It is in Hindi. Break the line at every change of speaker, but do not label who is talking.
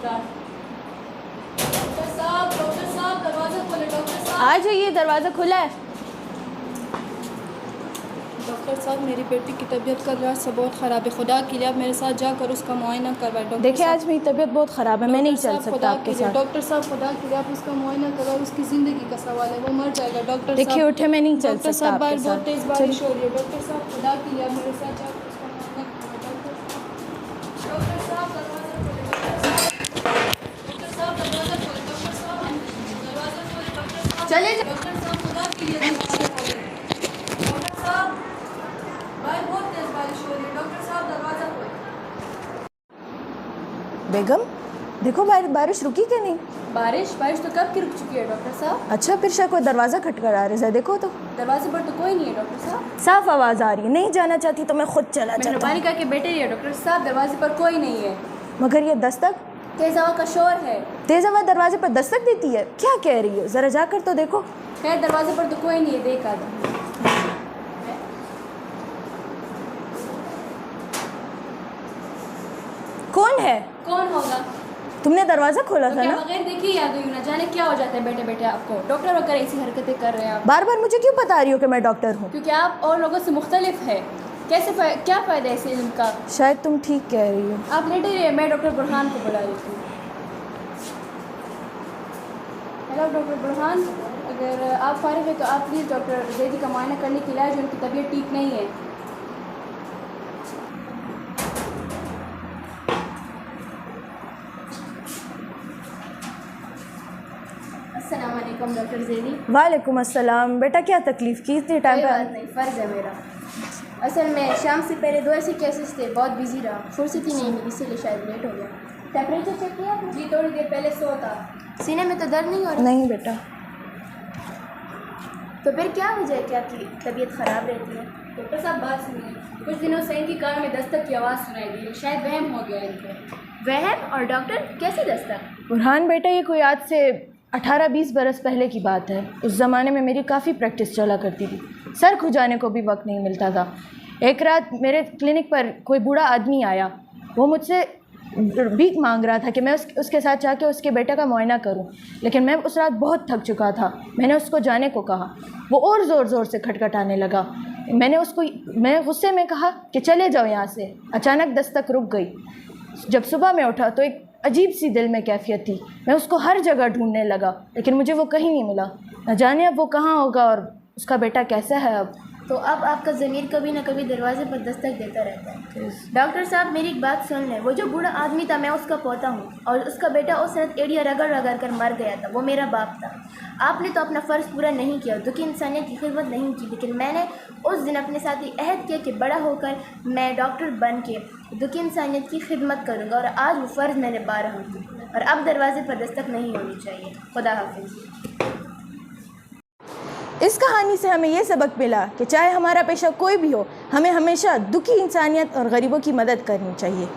डॉक्टर साहब दरवाज़ा खोले। डॉक्टर साहब
आ जाइए, दरवाज़ा खुला है।
डॉक्टर साहब मेरी बेटी की तबीयत कल रात से बहुत ख़राब है, खुदा के लिए आप मेरे साथ जाकर उसका मुआयना करवाएं। डॉक्टर
देखिए आज मेरी तबीयत बहुत ख़राब है, मैं नहीं चल सकता आपके साथ।
डॉक्टर साहब खुदा के लिए आप उसका मुआयना करवाएं, उसकी ज़िंदगी का सवाल है, वो मर जाएगा। डॉक्टर साहब
देखिए उठे, मैं नहीं चल
डॉक्टर
सकता
साहब
आपके
बाहर बहुत
साथ।
तेज़ बारिश हो रही है। डॉक्टर साहब खुदा के लिए आप मेरे साथ जाकर उसका मुआयना करवाएं। डॉक्टर साहब दरवाज़ा खोलें। डॉक्टर साहब दरवाज़ा खोलें। डॉक्टर साहब दरवाज़ा खोलें। डॉक्टर साहब
चले
डॉक्टर साहब खुदा के लिए दरवाज़ा खोलें। डॉक्टर साहब बाहर बहुत तेज़ बारिश हो रही है। डॉक्टर साहब दरवाज़ा खोलें।
बेगम देखो बारिश रुकी कि नहीं?
बारिश तो कब की रुक चुकी है डॉक्टर साहब।
अच्छा, फिर शायद कोई दरवाज़ा खटखड़ा रहा है, देखो तो।
दरवाजे पर तो कोई नहीं है डॉक्टर साहब।
साफ आवाज़ आ रही है, नहीं जाना चाहती तो मैं खुद चला जाता।
मेहरबानी करके बैठे रहिए डॉक्टर साहब, दरवाजे पर कोई नहीं है।
मगर ये दस्तक,
तेज़ हवा का शोर है।
तेज़ हवा दरवाजे पर दस्तक देती है, क्या कह रही हो? ज़रा जाकर तो देखो।
खैर दरवाजे पर तो कोई नहीं है, देख आदमी।
कौन है?
कौन होगा?
तुमने दरवाज़ा खोला था
क्या
ना?
बगैर देखे ही आ गई हूँ, ना जाने क्या हो जाता है बैठे बैठे आपको। डॉक्टर होकर ऐसी हरकतें कर रहे हैं आप,
बार बार मुझे क्यों बता रही हो कि मैं डॉक्टर हूँ?
क्योंकि आप और लोगों से मुख्तलिफ है। क्या फ़ायदा है इस इल्म का।
शायद तुम ठीक कह रही हो।
आप लेटे रहिए, मैं डॉक्टर बुरहान को बुला लेती हूँ। हेलो डॉक्टर बुरहान, अगर आप फारिग है तो आप प्लीज़ डॉक्टर जैदी का मुआयना करने के लिए आए, जो उनकी तबीयत ठीक नहीं है। अस्सलाम वालेकुम डॉक्टर जैदी।
वालेकुम अस्सलाम। बेटा क्या तकलीफ़ की? इतनी टाइम
कोई
पे?
बात नहीं, फ़र्ज़ है मेरा। असल में शाम से पहले 2 ऐसे केसेस थे, बहुत बिजी रहा, फुर्सत ही नहीं मिली, इसीलिए शायद लेट हो गया। टेम्परेचर चेक किया आपने? जी थोड़ी देर पहले 100 था। सीने में तो दर्द नहीं हो रहा?
नहीं बेटा।
तो फिर क्या वजह है कि आपकी तबीयत ख़राब रहती है? डॉक्टर साहब बात सुनिए, कुछ दिनों से इनकी कान में दस्तक की आवाज़ सुनाई दी है, शायद वहम हो गया इनको। वहम? और डॉक्टर कैसी दस्तक?
बुरहान बेटा, ये कोई आज से 18-20 बरस पहले की बात है। उस ज़माने में मेरी काफ़ी प्रैक्टिस चला करती थी, सर खुजाने को भी वक्त नहीं मिलता था। एक रात मेरे क्लिनिक पर कोई बूढ़ा आदमी आया, वो मुझसे भीख मांग रहा था कि मैं उसके साथ जाके उसके बेटे का मुआयना करूं, लेकिन मैं उस रात बहुत थक चुका था। मैंने उसको जाने को कहा, वो और ज़ोर ज़ोर से खटखटाने लगा। मैं गुस्से में कहा कि चले जाओ यहाँ से। अचानक दस्तक रुक गई। जब सुबह में उठा तो एक अजीब सी दिल में कैफियत थी। मैं उसको हर जगह ढूंढने लगा, लेकिन मुझे वो कहीं नहीं मिला। न जाने अब वो कहाँ होगा और उसका बेटा कैसा है अब।
तो अब आपका ज़मीर कभी ना कभी दरवाजे पर दस्तक देता रहता है। डॉक्टर साहब मेरी एक बात सुन लें, वो जो बूढ़ा आदमी था मैं उसका पोता हूँ, और उसका बेटा उस रात एड़िया रगड़ रगड़ कर मर गया था, वो मेरा बाप था। आपने तो अपना फ़र्ज़ पूरा नहीं किया, दुखी इंसानियत की खिदमत नहीं की, लेकिन मैंने उस दिन अपने साथ ही अहद किया कि बड़ा होकर मैं डॉक्टर बन के दुखी इंसानियत की खिदमत करूँगा, और आज वो फ़र्ज़ मैंने निभा रहा हूँ। और अब दरवाजे पर दस्तक नहीं होनी चाहिए। खुदा हाफिज़।
इस कहानी से हमें ये सबक मिला कि चाहे हमारा पेशा कोई भी हो, हमें हमेशा दुखी इंसानियत और गरीबों की मदद करनी चाहिए।